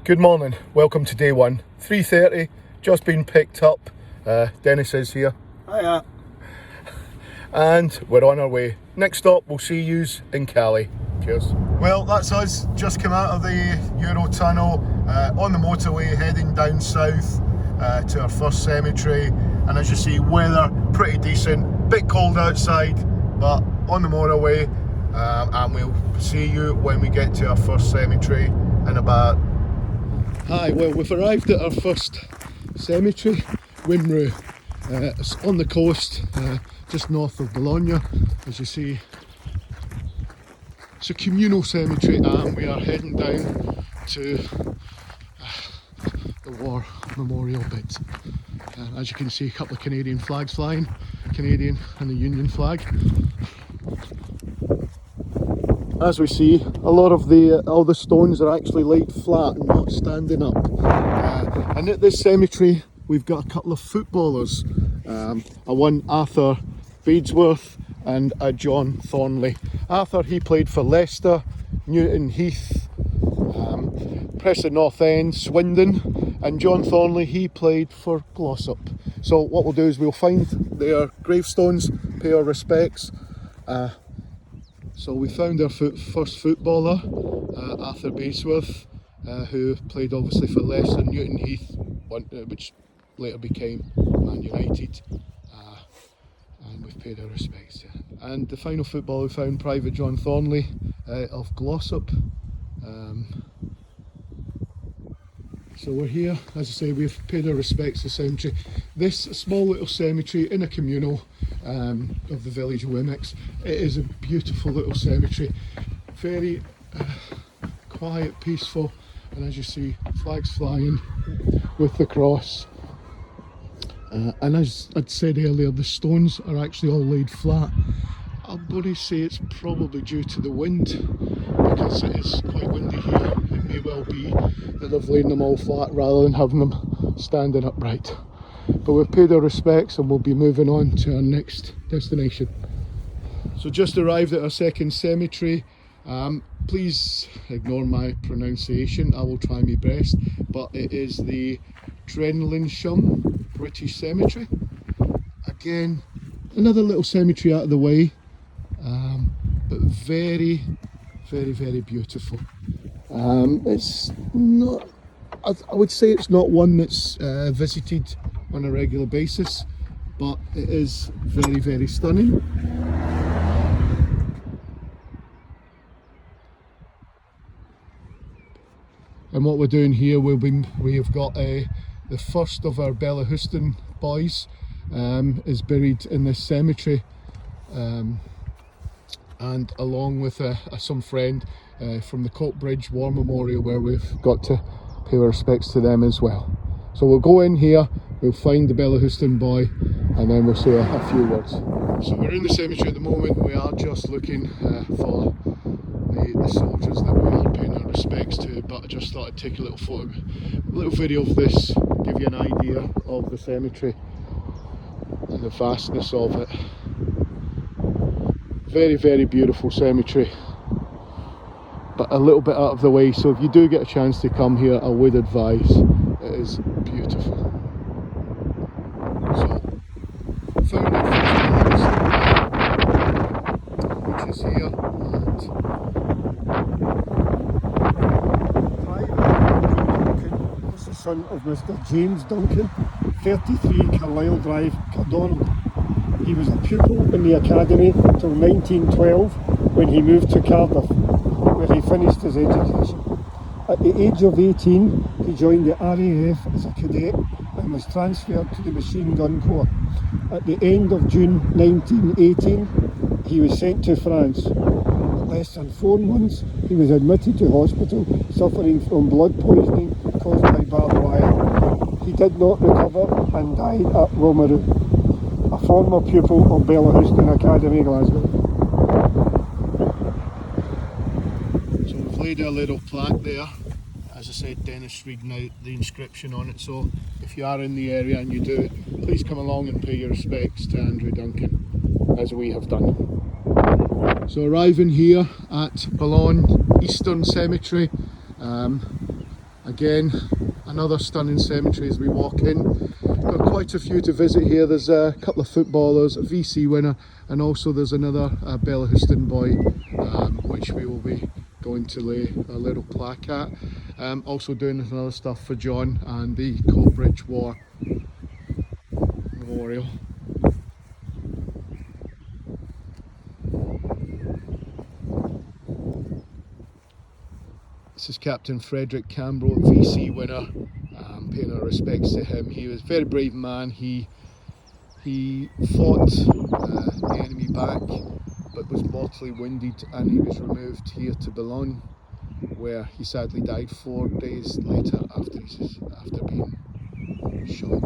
Good morning, welcome to day one. 3:30, just been picked up. Dennis is here. Hiya. And we're on our way. Next stop, we'll see yous in Calais. Cheers. Well, that's us, just come out of the Eurotunnel, on the motorway heading down south to our first cemetery. And as you see, weather pretty decent, bit cold outside, but on the motorway. And we'll see you when we get to our first cemetery in about... Hi, well, we've arrived at our first cemetery, Wimereux. It's on the coast, just north of Bologna, as you see. It's a communal cemetery and we are heading down to the war memorial bit. As you can see, a couple of Canadian flags flying, Canadian and the Union flag. As we see, a lot of all the stones are actually laid flat and not standing up. And at this cemetery we've got a couple of footballers, a one Arthur Bedesworth and a John Thornley. Arthur, he played for Leicester, Newton Heath, Preston North End, Swindon, and John Thornley, he played for Glossop. So what we'll do is we'll find their gravestones, pay our respects. So we found our first footballer, Arthur Bedesworth, who played obviously for Leicester, Newton Heath, which later became Man United, and we've paid our respects to him. And the final footballer we found, Private John Thornley of Glossop. So we're here, as I say, we've paid our respects to the cemetery. This small little cemetery in a communal of the village of Wemyss. It is a beautiful little cemetery, very quiet, peaceful, and as you see, flags flying with the cross. And as I'd said earlier, the stones are actually all laid flat. I'm going to say it's probably due to the wind, because it is quite windy here. It may well be that they've laid them all flat rather than having them standing upright. But we've paid our respects and we'll be moving on to our next destination. So just arrived at our second cemetery. Please ignore my pronunciation, I will try my best, but it is the Drenlinsham British Cemetery. Again, another little cemetery out of the way, but very, very, very beautiful. It's not, I would say it's not one that's visited on a regular basis, but it is very, very stunning. And what we're doing here, we have got the first of our Bellahouston boys is buried in this cemetery, and along with some friend from the Coatbridge War Memorial, where we've got to pay our respects to them as well. So we'll go in here, we'll find the Bellahouston boy, and then we'll say a few words. So we're in the cemetery at the moment. We are just looking for the soldiers that we are paying our respects to, but I just thought I'd take a little video of this, give you an idea of the cemetery and the vastness of it. Very, very beautiful cemetery, but a little bit out of the way, so if you do get a chance to come here, I would advise. It is beautiful. So, found our first which is here, and This is the son of Mr. James Duncan, 33 Carlisle Drive, Cardonald. He was a pupil in the academy till 1912, when he moved to Cardiff, where he finished his education. At the age of 18, he joined the RAF as a cadet and was transferred to the Machine Gun Corps. At the end of June 1918, he was sent to France. In less than 4 months, he was admitted to hospital suffering from blood poisoning caused by barbed wire. He did not recover and died at Wimereux, a former pupil of Bellahouston Academy, Glasgow. So we've laid a little plaque there. As I said, Dennis reading out the inscription on it, so if you are in the area and you do, please come along and pay your respects to Andrew Duncan, as we have done. So arriving here at Boulogne Eastern Cemetery, Again, another stunning cemetery as we walk in. Got quite a few to visit here. There's a couple of footballers, a VC winner, and also there's another Bellahouston boy, which we will be going to lay a little plaque at. Also doing another stuff for John and the Coatbridge War Memorial. This is Captain Frederick Cambro, VC winner. Paying our respects to him. He was a very brave man. He fought the enemy back, but was mortally wounded, and he was removed here to Boulogne, where he sadly died 4 days later after being shot.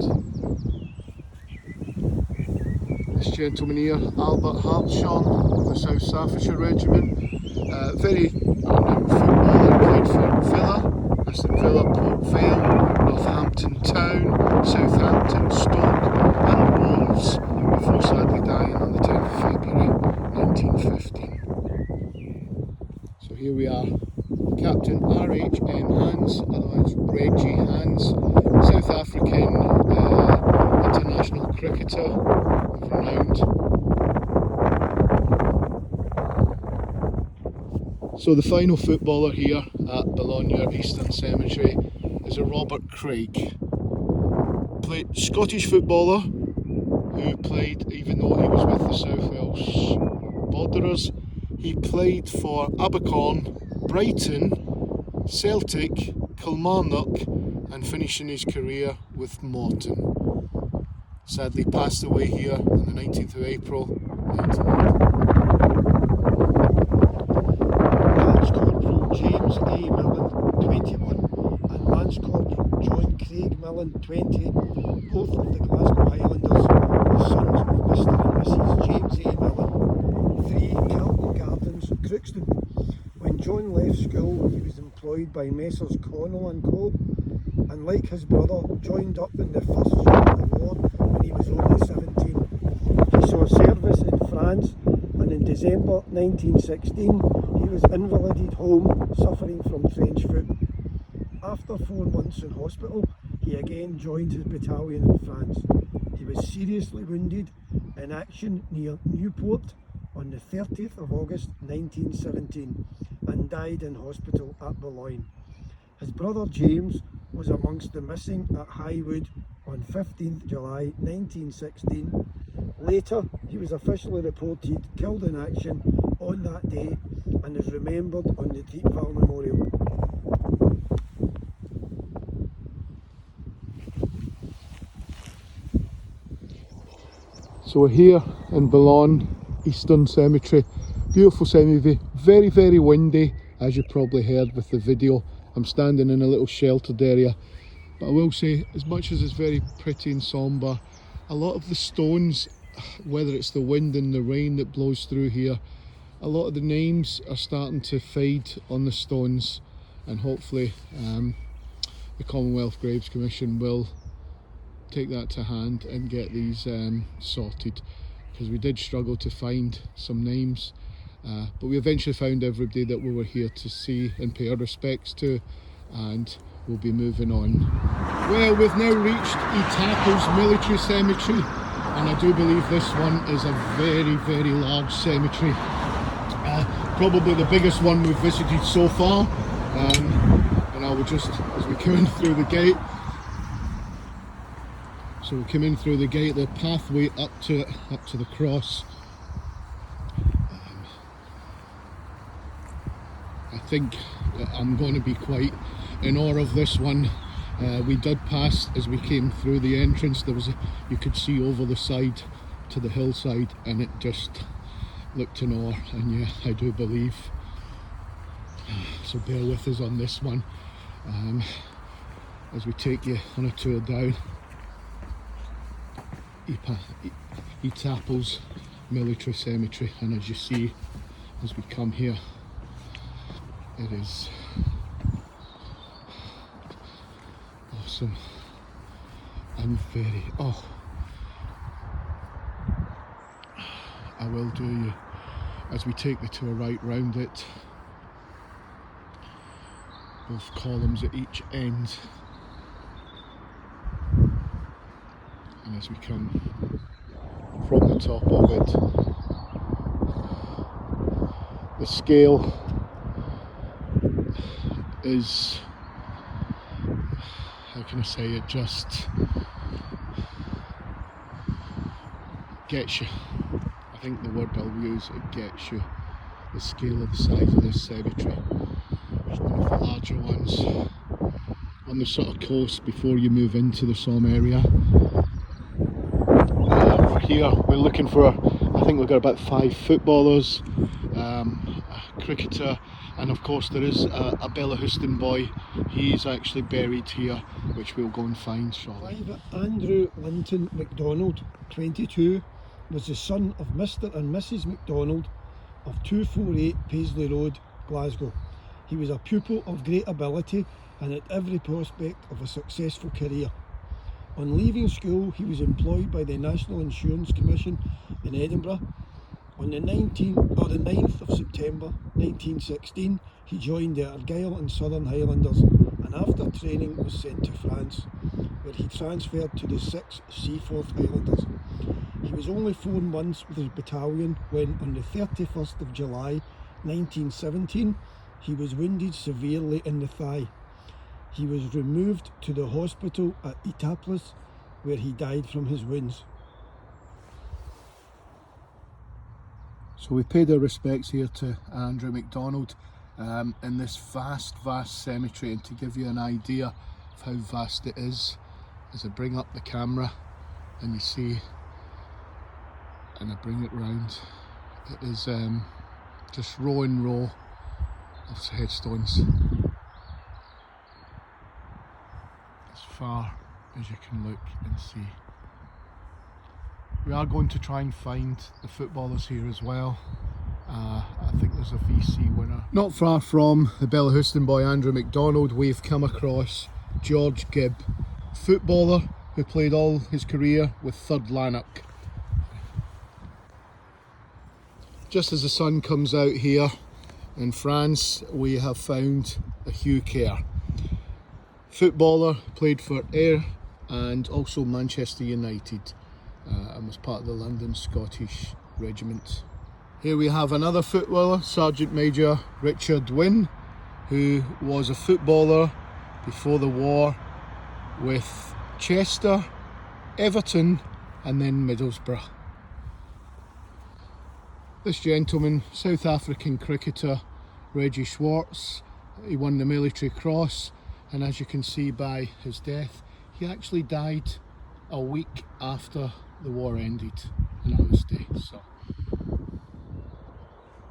This gentleman here, Albert Hartshorn of the South Staffordshire Regiment, very renowned footballer, played for Villa, Aston Villa, Port Vale, Northampton Town, Southampton, Stoke and Wolves, before sadly dying on the 10th of February 1915. So here we are, Captain R.H.N. Hans, otherwise Reggie Hans, South African international cricketer, renowned. So the final footballer here at Boulogne Eastern Cemetery is a Robert Craig. Scottish footballer who played, even though he was with the South Welsh Borderers, he played for Abercorn, Brighton, Celtic, Kilmarnock and finishing his career with Morton. Sadly passed away here on the 19th of April 1980. Lance Corporal James A. Millen, 21, and Lance Corporal John Craig Millen, 20, both of the Glasgow Highlanders, were sons of Mr. and Mrs. James A. Millen, 3 Calton Gardens, Crookston. When John left school, he was employed by Messrs. Connell and Co., and like his brother, joined up in the First World War when he was only 17. He saw service in France, and in December 1916 he was invalided home, suffering from trench foot. After 4 months in hospital, he again joined his battalion in France. He was seriously wounded in action near Newport on the 30th of August 1917 and died in hospital at Boulogne. His brother James was amongst the missing at Highwood on 15th July 1916. Later, he was officially reported killed in action on that day and is remembered on the Etaples Memorial. So we're here in Boulogne Eastern Cemetery. Beautiful cemetery, very, very windy, as you probably heard with the video. I'm standing in a little sheltered area, but I will say, as much as it's very pretty and sombre, a lot of the stones, whether it's the wind and the rain that blows through here, a lot of the names are starting to fade on the stones, and hopefully the Commonwealth Graves Commission will take that to hand and get these sorted, because we did struggle to find some names, but we eventually found everybody that we were here to see and pay our respects to, and we'll be moving on. Well, we've now reached Etaples Military Cemetery, and I do believe this one is a very, very large cemetery, probably the biggest one we've visited so far. And I will just, as we come in through the gate, so we come in through the gate, the pathway up to the cross. I think I'm going to be quite in awe of this one. We did pass, as we came through the entrance, there was you could see over the side to the hillside, and it just looked in awe, and yeah, I do believe. So bear with us on this one as we take you on a tour down Etaples Military Cemetery, and as you see as we come here, it is awesome and very, I will do you as we take the tour right round it. of columns at each end. And as we come from the top of it, the scale is, how can I say, it just gets you. I think the word I'll use, it gets you. The scale of the size of this cemetery. It's one of the larger ones on the sort of coast before you move into the Somme area. Here we're looking for, I think we've got about 5 footballers, a cricketer, and of course there is a Bellahouston boy. He's actually buried here, which we'll go and find shortly. Private Andrew Linton MacDonald, 22, was the son of Mr. and Mrs. MacDonald of 248 Paisley Road, Glasgow. He was a pupil of great ability and had every prospect of a successful career. On leaving school, he was employed by the National Insurance Commission in Edinburgh. On the 9th of September 1916, he joined the Argyll and Southern Highlanders, and after training was sent to France, where he transferred to the 6th Seaforth Highlanders. He was only 4 months with his battalion when, on the 31st of July 1917, he was wounded severely in the thigh. He was removed to the hospital at Etaples, where he died from his wounds. So we paid our respects here to Andrew MacDonald in this vast cemetery, and to give you an idea of how vast it is, as I bring up the camera and you see, and I bring it round, it is just row in row of headstones, as far as you can look and see. We are going to try and find the footballers here as well. I think there's a VC winner. Not far from the Bellahouston boy Andrew MacDonald, we've come across George Gibb, footballer who played all his career with 3rd Lanark. Just as the sun comes out here in France, we have found a Hugh Kerr, footballer, played for Ayr and also Manchester United, and was part of the London Scottish Regiment. Here we have another footballer, Sergeant Major Richard Wynne, who was a footballer before the war with Chester, Everton and then Middlesbrough. This gentleman, South African cricketer Reggie Schwartz, he won the Military Cross, and as you can see by his death, he actually died a week after the war ended, and on this day. So,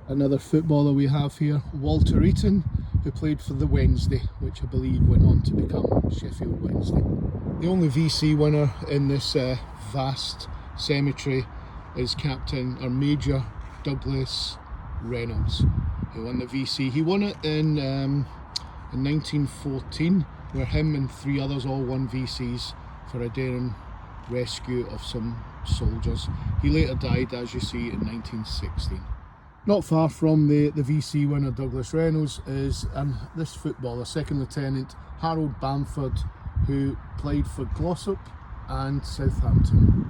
another footballer we have here, Walter Eaton, who played for the Wednesday, which I believe went on to become Sheffield Wednesday. The only VC winner in this vast cemetery is Captain or Major Douglas Reynolds, who won the VC. He won it in 1914, where him and 3 others all won VCs for a daring rescue of some soldiers. He later died, as you see, in 1916. Not far from the VC winner Douglas Reynolds is this footballer, 2nd Lieutenant Harold Bamford, who played for Glossop and Southampton.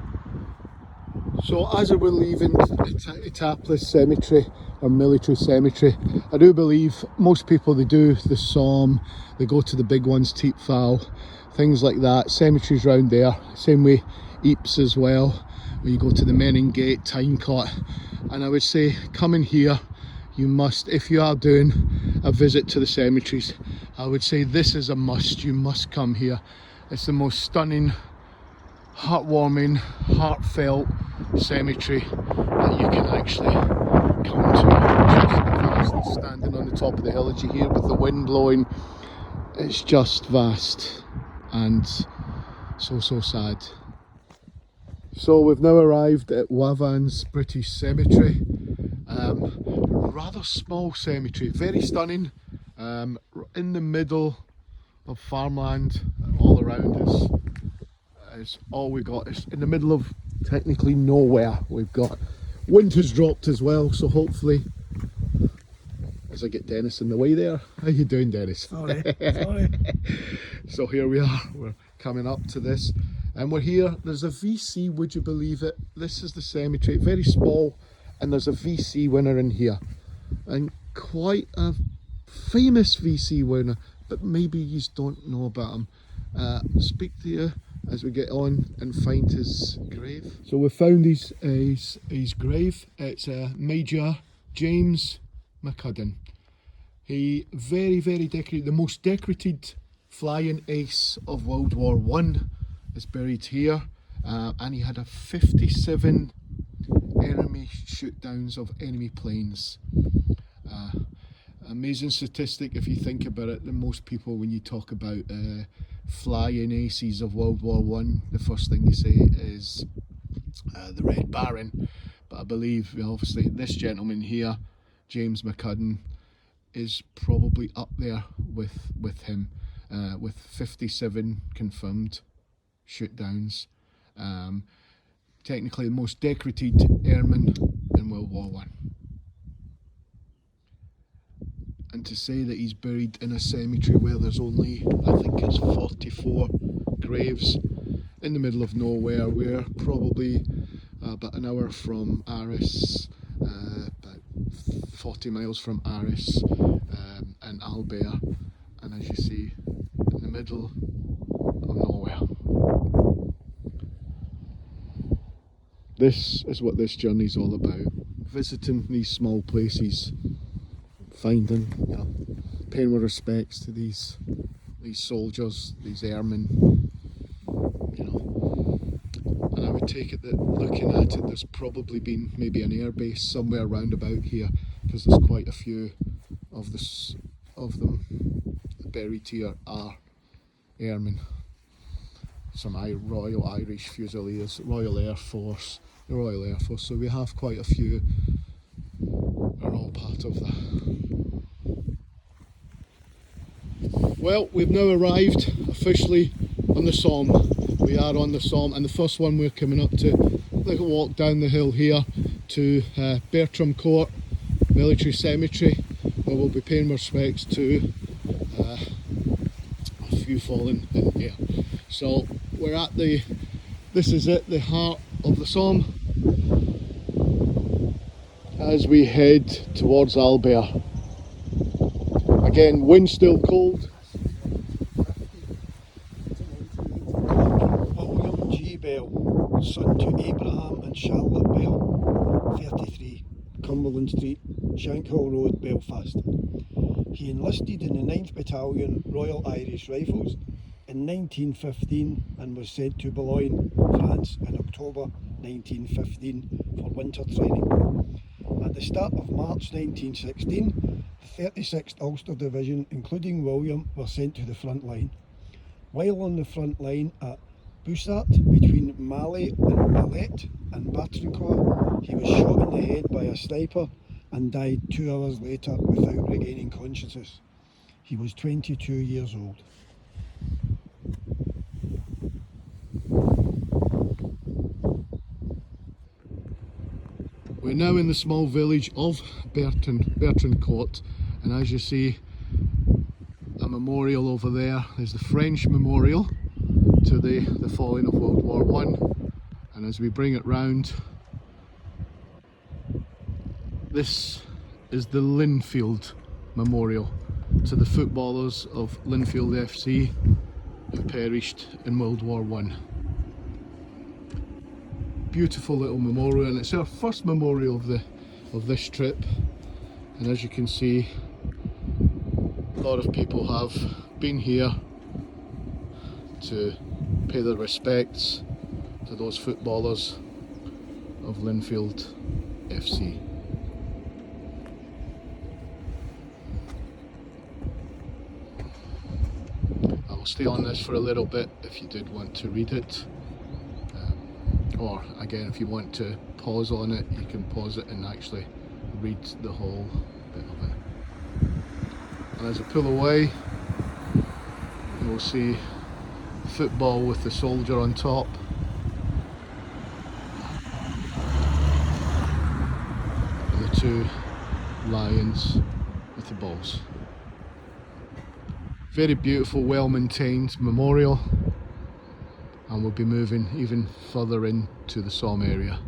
So as we're leaving Etaples Cemetery, or military cemetery, I do believe most people, they do the Somme, they go to the big ones, Etaples, things like that, cemeteries round there. Same way Ypres as well, where you go to the Menin Gate, Tynecott. And I would say, coming here, you must, if you are doing a visit to the cemeteries, I would say this is a must. You must come here. It's the most stunning, heartwarming, heartfelt cemetery that you can actually come to. Just standing on the top of the hill as you hear with the wind blowing, it's just vast and so sad. So we've now arrived at Wavans British Cemetery. Rather small cemetery, very stunning, in the middle of farmland. All around us is all we got. It's in the middle of technically nowhere. We've got wind has dropped as well, so hopefully the as I get Dennis in the way there. How you doing, Dennis? Sorry, sorry. So here we are, we're coming up to this, and we're here. There's a VC, would you believe it? This is the cemetery, very small, and there's a VC winner in here, and quite a famous VC winner, but maybe you don't know about him. Speak to you as we get on and find his grave. So we found his grave. It's Major James McCudden. He very decorated, the most decorated flying ace of World War One is buried here, and he had a 57 enemy shoot downs of enemy planes. Amazing statistic if you think about it. That most people, when you talk about flying aces of World War One, the first thing you say is the Red Baron. But I believe, obviously, this gentleman here, James McCudden, is probably up there with him, with 57 confirmed shoot downs. Technically the most decorated airman in World War One. And to say that he's buried in a cemetery where there's only, I think it's 44 graves in the middle of nowhere. We're probably about an hour from Arras, about 40 miles from Arras and Albert, and as you see, in the middle of nowhere. This is what this journey's all about, visiting these small places, finding, paying my respects to these soldiers, these airmen, and I would take it that looking at it, there's probably been maybe an airbase somewhere round about here, because there's quite a few of them buried here are airmen. Some Royal Irish Fusiliers, Royal Air Force, the Royal Air Force, so we have quite a few are all part of that. Well, we've now arrived officially on the Somme. We are on the Somme, and the first one we're coming up to, like a walk down the hill here to Bertram Court Military Cemetery, where we'll be paying respects to a few fallen in here. So we're at this is it, the heart of the Somme, as we head towards Albert. Again, wind still cold. William G. Bell, son to Abraham and Charlotte Bell, 33, Cumberland Street, Shankill Road, Belfast. He enlisted in the 9th Battalion Royal Irish Rifles in 1915 and was sent to Boulogne, France in October 1915 for winter training. At the start of March 1916, the 36th Ulster Division, including William, were sent to the front line. While on the front line at Boussat, between Calais and Calais and Batrancourt, he was shot in the head by a sniper and died 2 hours later without regaining consciousness. He was 22 years old. We're now in the small village of Bertrancourt, and as you see, a memorial over there is the French memorial to the falling of World War One. And as we bring it round, this is the Linfield Memorial to the footballers of Linfield FC who perished in World War One. Beautiful little memorial, and it's our first memorial of this trip, and as you can see, a lot of people have been here to pay their respects to those footballers of Linfield FC. I'll stay on this for a little bit if you did want to read it. Or again, if you want to pause on it, you can pause it and actually read the whole bit of it. And as I pull away, you'll see football with the soldier on top. And the two lions with Etaples. Very beautiful, well maintained memorial, and we'll be moving even further into the Somme area.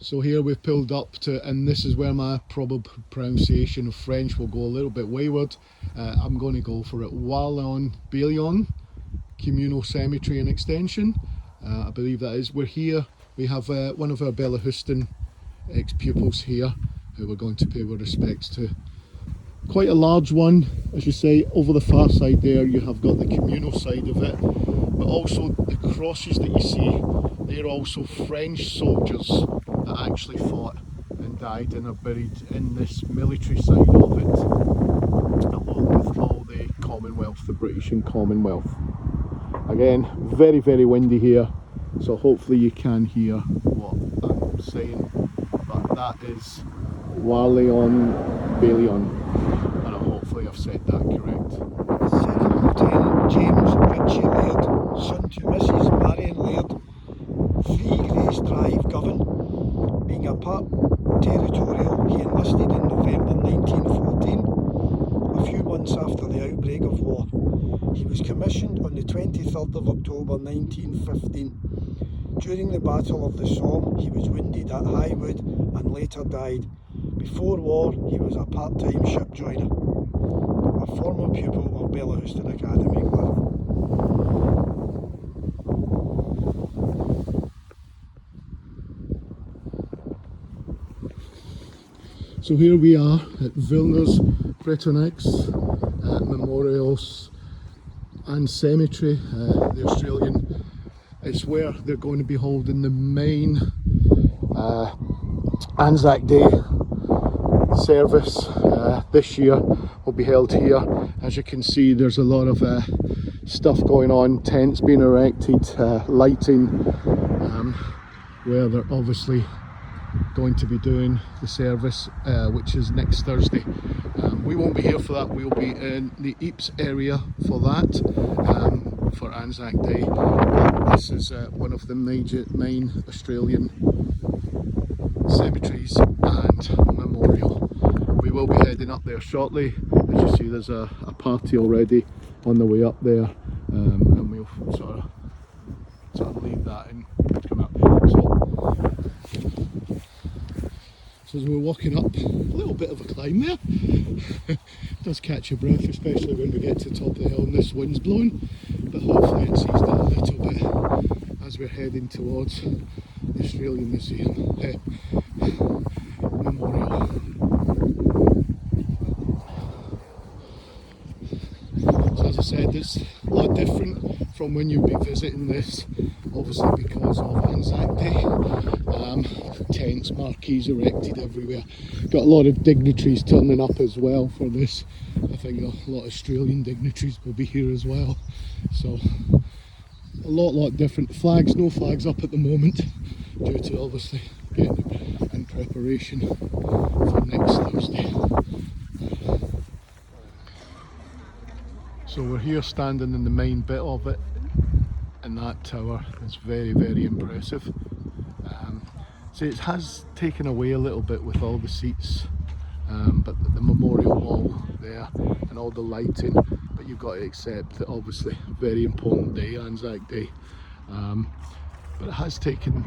So here we've pulled up to, and this is where my probable pronunciation of French will go a little bit wayward. I'm going to go for it. Wallon-Bellion Communal Cemetery and Extension. I believe that is. We're here. We have one of our Bellahouston ex-pupils here who we're going to pay our respects to. Quite a large one, as you say. Over the far side there you have got the communal side of it, but also the crosses that you see, they're also French soldiers that actually fought and died and are buried in this military side of it, along with all the Commonwealth, the British and Commonwealth. Again, very, very windy here, so hopefully you can hear what I'm saying, but that is Wallon-Bellion, and hopefully I've said that correct. Second Lieutenant James Ritchie Laird, son to Mrs Marion Laird, 3 Grace Drive, Govan. Being a part territorial, he enlisted in November 1914, a few months after the outbreak of war. He was commissioned on the 23rd of October 1915. During the Battle of the Somme, he was wounded at Highwood and later died. Before war, he was a part-time ship joiner, a former pupil of Bellahouston Academy. So here we are at Vilnius Bretonnex Memorials and Cemetery, the Australian. It's where they're going to be holding the main Anzac Day service this year. Will be held here. As you can see, there's a lot of stuff going on, tents being erected, lighting, where they're obviously going to be doing the service, which is next Thursday. We won't be here for that. We'll be in the Ypres area for that, for Anzac Day. This is one of the main Australian cemeteries and memorial. We will be heading up there shortly. As you see, there's a party already on the way up there, and we'll sort of leave that and come up. So as we're walking up, a little bit of a climb there. It does catch your breath, especially when we get to the top of the hill and this wind's blowing, but hopefully it sees that a little bit as we're heading towards the Australian Museum Memorial. So as I said, it's a lot different from when you'll be visiting this, obviously because of Anzac Day. Tents, marquees erected everywhere. Got a lot of dignitaries turning up as well for this. I think a lot of Australian dignitaries will be here as well. So a lot different. Flags, no flags up at the moment, due to obviously getting in preparation for next Thursday. So we're here standing in the main bit of it, and that tower is very, very impressive. So it has taken away a little bit with all the seats, but the memorial wall there and all the lighting, but you've got to accept that obviously very important day, Anzac Day, but it has taken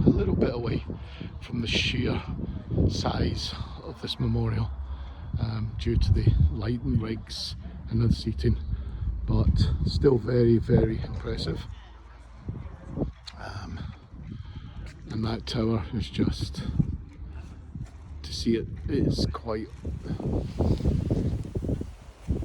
a little bit away from the sheer size of this memorial, due to the lighting rigs and the seating, but still very, very impressive. And that tower is just, to see it is quite.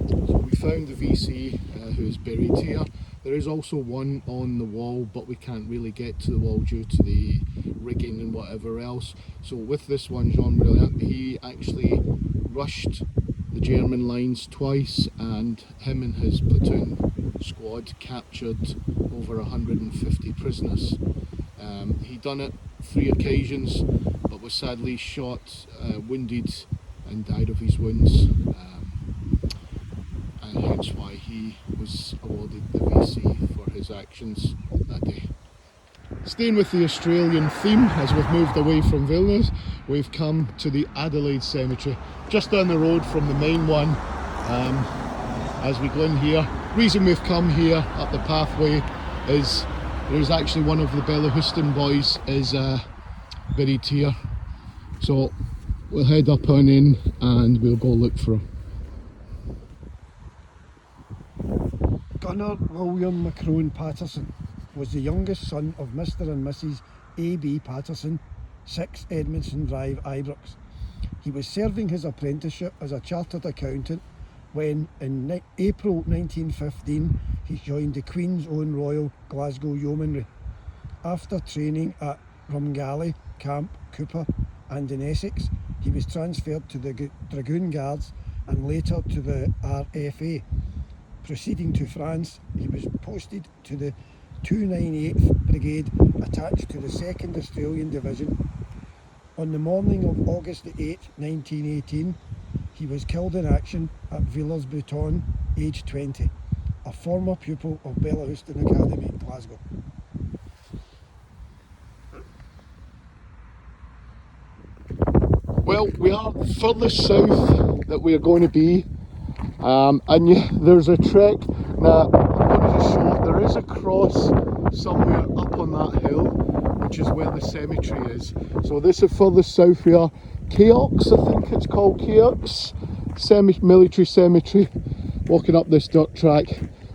So we found the VC who is buried here. There is also one on the wall, but we can't really get to the wall due to the rigging and whatever else. So with this one, Jean Brilliant, he actually rushed the German lines twice, and him and his platoon squad captured over 150 prisoners. He done it 3 occasions, but was sadly shot, wounded, and died of his wounds, and hence why he was awarded the VC for his actions that day. Staying with the Australian theme, as we've moved away from Vilnius, we've come to the Adelaide Cemetery, just down the road from the main one. As we go in here, reason we've come here up the pathway is there's actually one of the Bellahouston boys is buried here. So we'll head up on in and we'll go look for him. Gunnar William McCrone Patterson was the youngest son of Mr and Mrs A.B. Patterson, 6 Edmondson Drive, Ibrox. He was serving his apprenticeship as a chartered accountant when, in April 1915, he joined the Queen's Own Royal Glasgow Yeomanry. After training at Rumgalley, Camp Cooper and in Essex, he was transferred to the Dragoon Guards and later to the RFA. Proceeding to France, he was posted to the 298th Brigade attached to the 2nd Australian Division. On the morning of August 8, 1918, he was killed in action at Villers-Bretton, aged 20, a former pupil of Bellahouston Academy, Glasgow. Well, we are further south that we are going to be, and yeah, there's a trek. Now, I'm going to just show, there is a cross somewhere up on that hill, which is where the cemetery is. So this is further south we are. Caox, I think it's called Caox, military cemetery. Walking up this dirt track.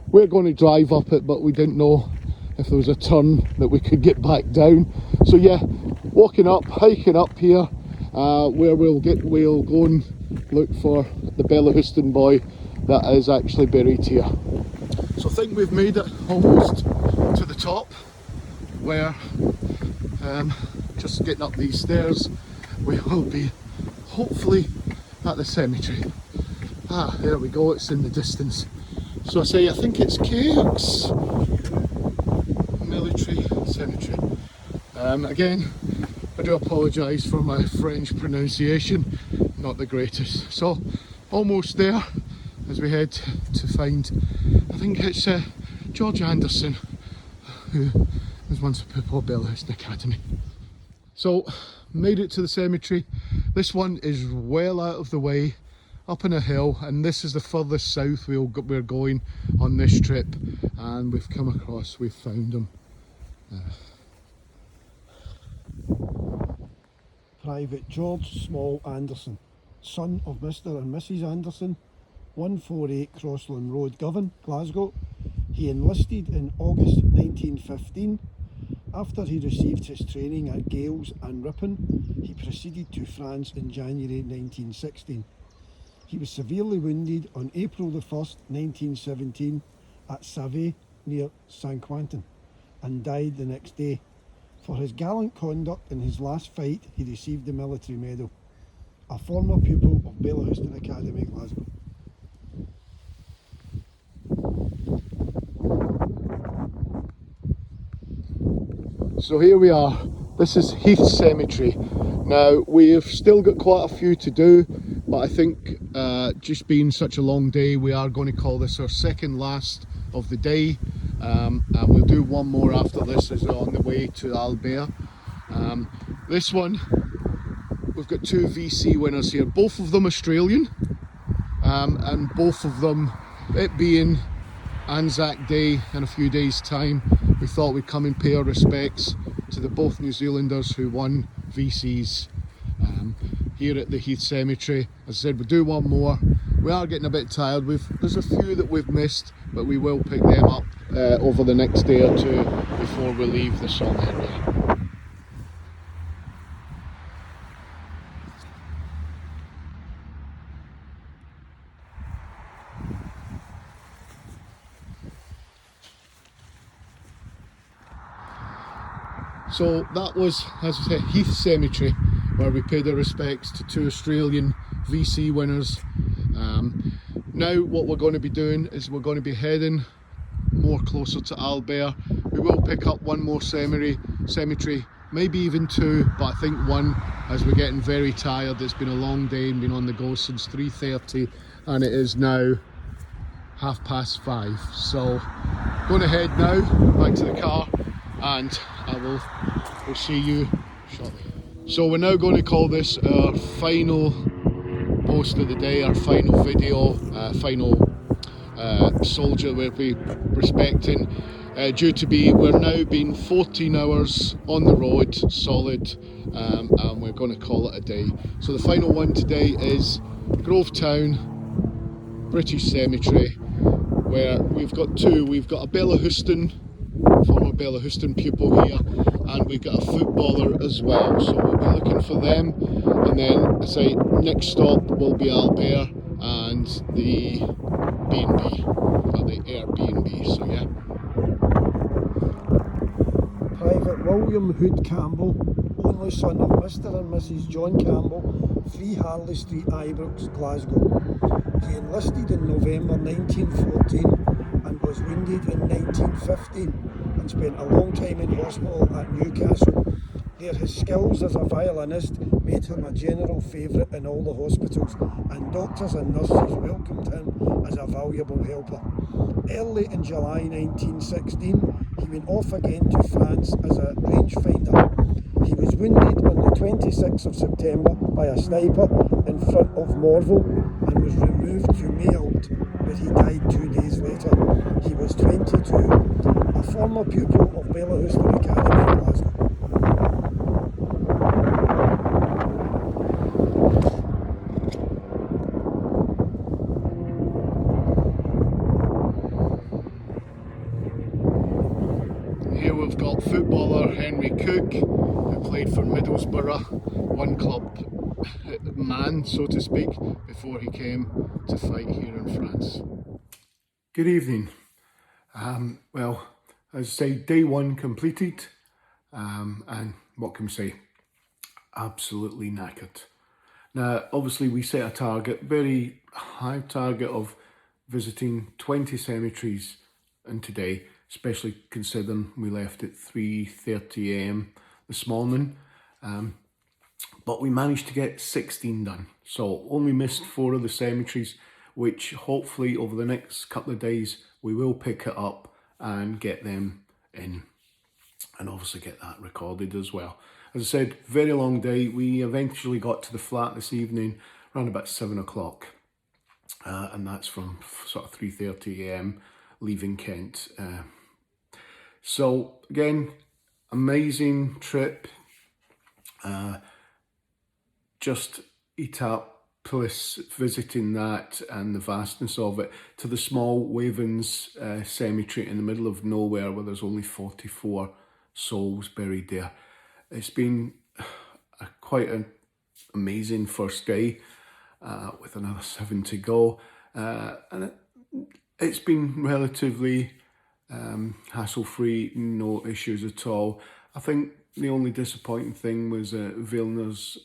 We're going to drive up it, but we didn't know if there was a turn that we could get back down. So yeah, walking up, hiking up here, where we'll go and look for the Bellahouston boy that is actually buried here. So I think we've made it almost to the top, where just getting up these stairs we will be hopefully at the cemetery. There we go, it's in the distance. So I think it's Caox Military Cemetery. Again, I do apologise for my French pronunciation, not the greatest. So almost there as we head to find, I think it's George Anderson, who was once a pupil of Bellahouston Academy. So made it to the cemetery. This one is well out of the way, up on a hill, and this is the furthest south we're going on this trip, and we've found him. Private George Small Anderson, son of Mr and Mrs Anderson, 148 Crossland Road, Govan, Glasgow. He enlisted in August 1915. After he received his training at Gales and Ripon, he proceeded to France in January 1916. He was severely wounded on April the 1st, 1917 at Savay near Saint-Quentin and died the next day. For his gallant conduct in his last fight, he received the military medal. A former pupil of Bellahouston Academy, Glasgow. So here we are, this is Heath Cemetery. Now we've still got quite a few to do, but I think just being such a long day, we are going to call this our second last of the day, and we'll do one more after this as we're on the way to Albert. This one, we've got 2 VC winners here, both of them Australian, and both of them, it being Anzac Day in a few days time, we thought we'd come and pay our respects to the both New Zealanders who won VCs here at the Heath Cemetery. As I said, we'll do one more. We are getting a bit tired. There's a few that we've missed, but we will pick them up over the next day or two before we leave the Somme area. So that was, as I said, Heath Cemetery, where we paid our respects to 2 Australian VC winners. Now what we're going to be doing is we're going to be heading more closer to Albert. We will pick up one more cemetery, maybe even 2, but I think 1, as we're getting very tired. It's been a long day and been on the go since 3:30, and it is now 5:30. So going to head now back to the car and we'll see you shortly. So we're now going to call this our final post of the day, our final video, final soldier we'll be respecting, due to be we're now been 14 hours on the road solid, and we're going to call it a day. So the final one today is Grovetown British Cemetery, where we've got a Bellahouston, former Bellahouston pupil here, and we've got a footballer as well, so we'll be looking for them. And then I say next stop will be Albert and the B&B, or the Airbnb, so yeah. Private William Hood Campbell, only son of Mr. and Mrs. John Campbell, 3 Harley Street, Ibrox, Glasgow. He enlisted in November 1914 and was wounded in 1915 and spent a long time in hospital at Newcastle. There his skills as a violinist made him a general favourite in all the hospitals, and doctors and nurses welcomed him as a valuable helper. Early in July 1916, he went off again to France as a rangefinder. He was wounded on the 26th of September by a sniper in front of Morville and was removed to Mayalt, where he died 2 days later. He was 22, a former pupil of Bellahouston Academy in Glasgow. Here we've got footballer Henry Cook, who played for Middlesbrough, one club man, so to speak, before he came to fight here in France. Good evening. Well, as I say, day one completed, and what can we say? Absolutely knackered. Now, obviously we set a target, very high target of visiting 20 cemeteries in today, especially considering we left at 3:30 AM this morning. But we managed to get 16 done. So only missed 4 of the cemeteries, which hopefully over the next couple of days, we will pick it up and get them in, and obviously get that recorded as well. As I said, very long day. We eventually got to the flat this evening around about 7 o'clock. And that's from sort of 3:30 AM leaving Kent. So again, amazing trip. Just Etaples, visiting that and the vastness of it, to the small Wavens cemetery in the middle of nowhere where there's only 44 souls buried there. It's been quite an amazing first day, with another 7 to go, and it's been relatively hassle-free, no issues at all. I think the only disappointing thing was Vilnius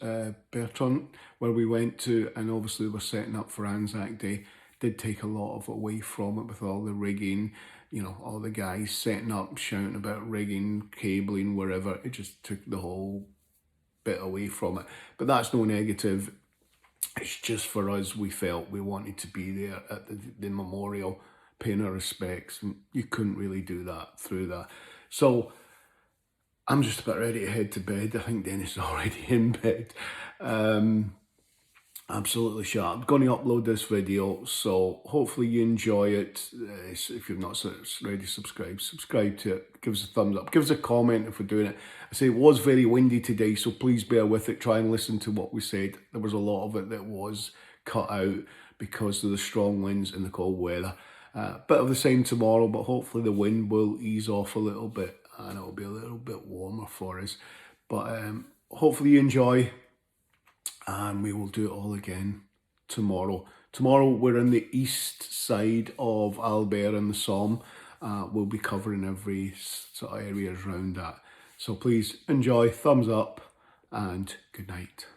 Bertrand, where we went to, and obviously we're setting up for Anzac Day. Did take a lot of away from it with all the rigging, you know, all the guys setting up, shouting about rigging, cabling, wherever. It just took the whole bit away from it. But that's no negative. It's just for us, we felt we wanted to be there at the memorial, paying our respects, and you couldn't really do that through that. So I'm just about ready to head to bed. I think Dennis is already in bed. Absolutely sharp. I'm going to upload this video, so hopefully you enjoy it. If you've not already subscribe to it. Give us a thumbs up. Give us a comment if we're doing it. I say it was very windy today, so please bear with it. Try and listen to what we said. There was a lot of it that was cut out because of the strong winds and the cold weather. Bit of the same tomorrow, but hopefully the wind will ease off a little bit and it'll be a little bit warmer for us. But hopefully you enjoy, and we will do it all again tomorrow. Tomorrow we're in the east side of Albert and the Somme. We'll be covering every sort of areas around that. So please enjoy, thumbs up, and good night.